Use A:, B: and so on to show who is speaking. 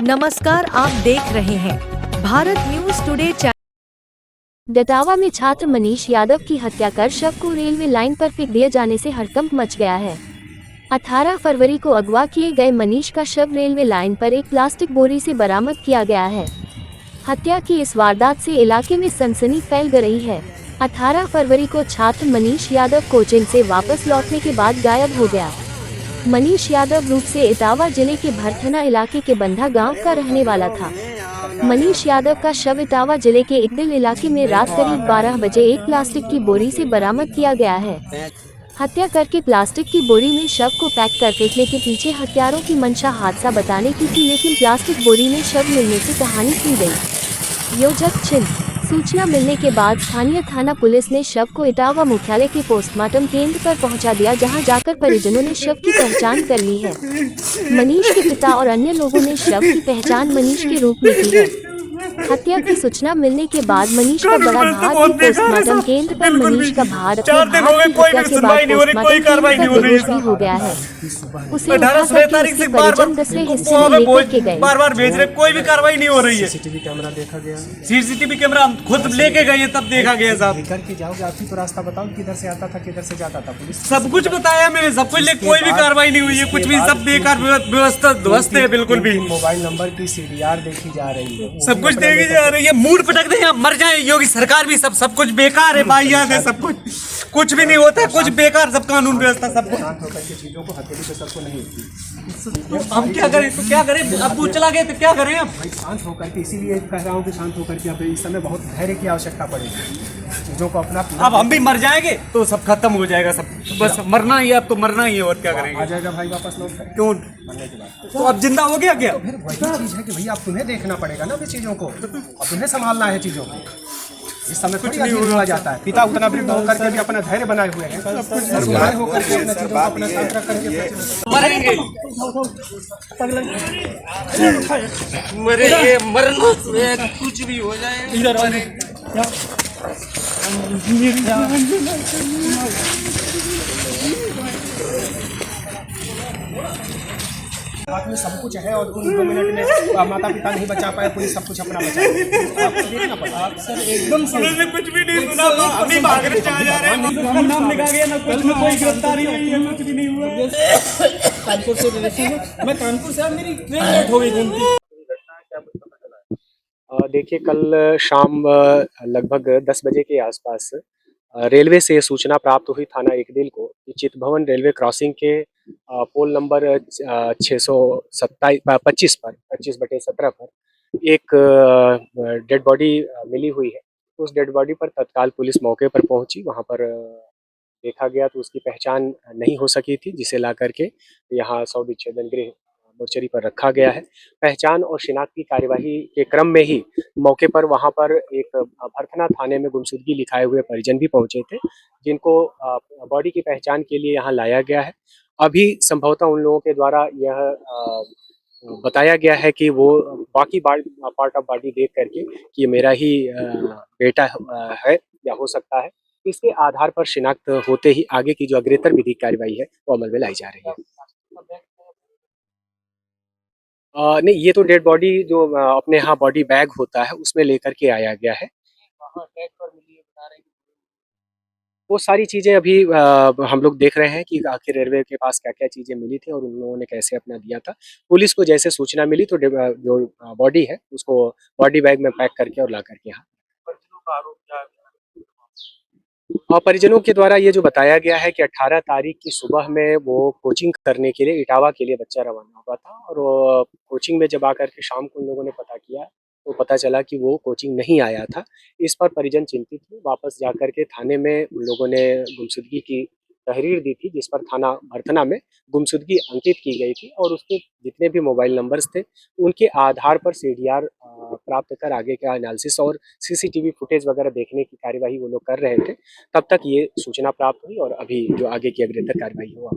A: नमस्कार, आप देख रहे हैं भारत न्यूज टुडे चैनल।
B: डटावा में छात्र मनीष यादव की हत्या कर शव को रेलवे लाइन पर फेंक दिए जाने से हड़कंप मच गया है। 18 फरवरी को अगवा किए गए मनीष का शव रेलवे लाइन पर एक प्लास्टिक बोरी से बरामद किया गया है। हत्या की इस वारदात से इलाके में सनसनी फैल गई है। 18 फरवरी को छात्र मनीष यादव कोचिंग से वापस लौटने के बाद गायब हो गया। मनीष यादव रूप से इटावा जिले के भरथना इलाके के बंधा गांव का रहने वाला था। मनीष यादव का शव इटावा जिले के इकदिल इलाके में रात करीब 12 बजे एक प्लास्टिक की बोरी से बरामद किया गया है। हत्या करके प्लास्टिक की बोरी में शव को पैक कर फेंकने के पीछे हत्यारों की मंशा हादसा बताने की थी, लेकिन प्लास्टिक बोरी में शव मिलने से कहानी खुल गई। योजक चिन्ह सूचना मिलने के बाद स्थानीय थाना पुलिस ने शव को इटावा मुख्यालय के पोस्टमार्टम केंद्र पर पहुंचा दिया, जहां जाकर परिजनों ने शव की पहचान कर ली है। मनीष के पिता और अन्य लोगों ने शव की पहचान मनीष के रूप में की है। हत्या की सूचना मिलने के बाद मनीष का बड़ा भाई पोस्टमार्टम केंद्र पर मनीष का भार अपने भाई की हत्या के बाद पोस्टमार्टम केंद्र पर बेहोश भी हो गया है। उसे उठा करके उसके परिजन दूसरे हिस्से में लेकर के गए।
C: बार भेज रहे, कोई भी कार्रवाई नहीं हो रही है।
D: सीसीटीवी कैमरा देखा गया,
C: सीसीटीवी कैमरा खुद लेके गए तब देखा गया साहब।
D: घर की जाओगे आप ही तो रास्ता बताओ किधर से आता था किधर से जाता था। पुलिस
C: सब कुछ बताया मैंने, सब कुछ, लेकिन कोई भी कार्रवाई नहीं हुई है, कुछ भी, सब बेकार व्यवस्था ध्वस्त है बिल्कुल भी।
D: मोबाइल नंबर की सीडीआर देखी जा रही है,
C: सब कुछ देखी जा रही है। मूड पटक दे, मर जाए योगी सरकार भी, सब कुछ बेकार है भाई, याद है सब कुछ भी नहीं होता है, कुछ बेकार, सब कानून व्यवस्था सब कुछ।
D: शांत होकर के चीजों को हथेली पे सबको नहीं होती।
C: हम क्या करें, तो क्या करें, अब तू चला गया तो क्या करें अब।
D: भाई शांत होकर के, इसीलिए कह रहा हूँ कि शांत होकर के अब इस समय बहुत धैर्य की आवश्यकता पड़ेगी। चीजों को अपना
C: अब हम भी मर जाएंगे तो सब खत्म हो जाएगा, सब बस मरना ही है, अब तो मरना ही है, और क्या करेंगे।
D: आ जाएगा भाई वापस लौट कर।
C: क्यों
D: मरने के बाद
C: तो अब जिंदा हो गया क्या।
D: फिर वही चीज है कि भैया अब तुम्हें देखना पड़ेगा ना चीजों को, अब तुम्हें संभालना है चीजों को। इस समय कुछ नहीं होना जाता है। पिता उतना वृद्ध होकर के भी अपना धैर्य बनाए हुए हैं, बड़े होकर के अपना चीजों को अपना शांत रख करके
C: मरेंगे, मरेंगे, मरना से कुछ भी हो जाए, इधर
D: हाथ में सब कुछ है और उन 2 मिनट में माता पिता नहीं बचा पाए, पुलिस सब कुछ अपना बचा। आपको देखना पड़ा सर, एकदम
C: से कुछ भी नहीं सुना, अभी भागने जा रहे हैं, नाम लिखा गया ना, कुछ में कोई गिरफ्तारी हुई है, कुछ भी नहीं हुआ।
E: कानपुर से रिलेशन है, मैं कानपुर से, मेरी ट्रेन लेट हो गई घूमती।
F: देखिए, कल शाम लगभग 10 बजे के आसपास रेलवे से सूचना प्राप्त हुई थाना एकदिल को कि चितभवन रेलवे क्रॉसिंग के पोल नंबर 25/17 पर एक डेड बॉडी मिली हुई है। तो उस डेड बॉडी पर तत्काल पुलिस मौके पर पहुंची। वहां पर देखा गया तो उसकी पहचान नहीं हो सकी थी, जिसे ला करके यहाँ शव विच्छेदन गृह मोर्चरी पर रखा गया है। पहचान और शिनाख्ती कार्यवाही के क्रम में ही मौके पर वहां पर एक भरथना थाने में गुमशुदगी लिखाए हुए परिजन भी पहुंचे थे, जिनको बॉडी की पहचान के लिए यहाँ लाया गया है। अभी संभवतः उन लोगों के द्वारा यह बताया गया है कि वो बाकी पार्ट ऑफ बॉडी देख करके कि ये मेरा ही बेटा है या हो सकता है। इसके आधार पर शिनाख्त होते ही आगे की जो अग्रेतर विधिक कार्यवाही है वो अमल में लाई जा रही है। नहीं, ये तो डेड बॉडी जो अपने यहाँ बॉडी बैग होता है उसमें लेकर के आया गया है। वो सारी चीजें अभी हम लोग देख रहे हैं कि आखिर रेलवे के पास क्या क्या चीजें मिली थी और उन लोगों ने कैसे अपना दिया था। पुलिस को जैसे सूचना मिली तो जो बॉडी है उसको बॉडी बैग में पैक करके और ला करके यहाँ परिजनों के द्वारा ये जो बताया गया है कि 18 तारीख की सुबह में वो कोचिंग करने के लिए इटावा के लिए बच्चा रवाना हुआ था, और कोचिंग में जब आकर के शाम को उन लोगों ने पता किया तो पता चला कि वो कोचिंग नहीं आया था। इस पर परिजन चिंतित हुए। वापस जाकर के थाने में उन लोगों ने गुमशुदगी की तहरीर दी थी, जिस पर थाना भरथना में गुमशुदगी अंकित की गई थी, और उसके जितने भी मोबाइल नंबर्स थे उनके आधार पर सीडीआर प्राप्त कर आगे का एनालिसिस और सीसीटीवी फुटेज वगैरह देखने की कार्यवाही वो लोग कर रहे थे। तब तक ये सूचना प्राप्त हुई और अभी जो आगे की अग्रेतर कार्यवाही हुआ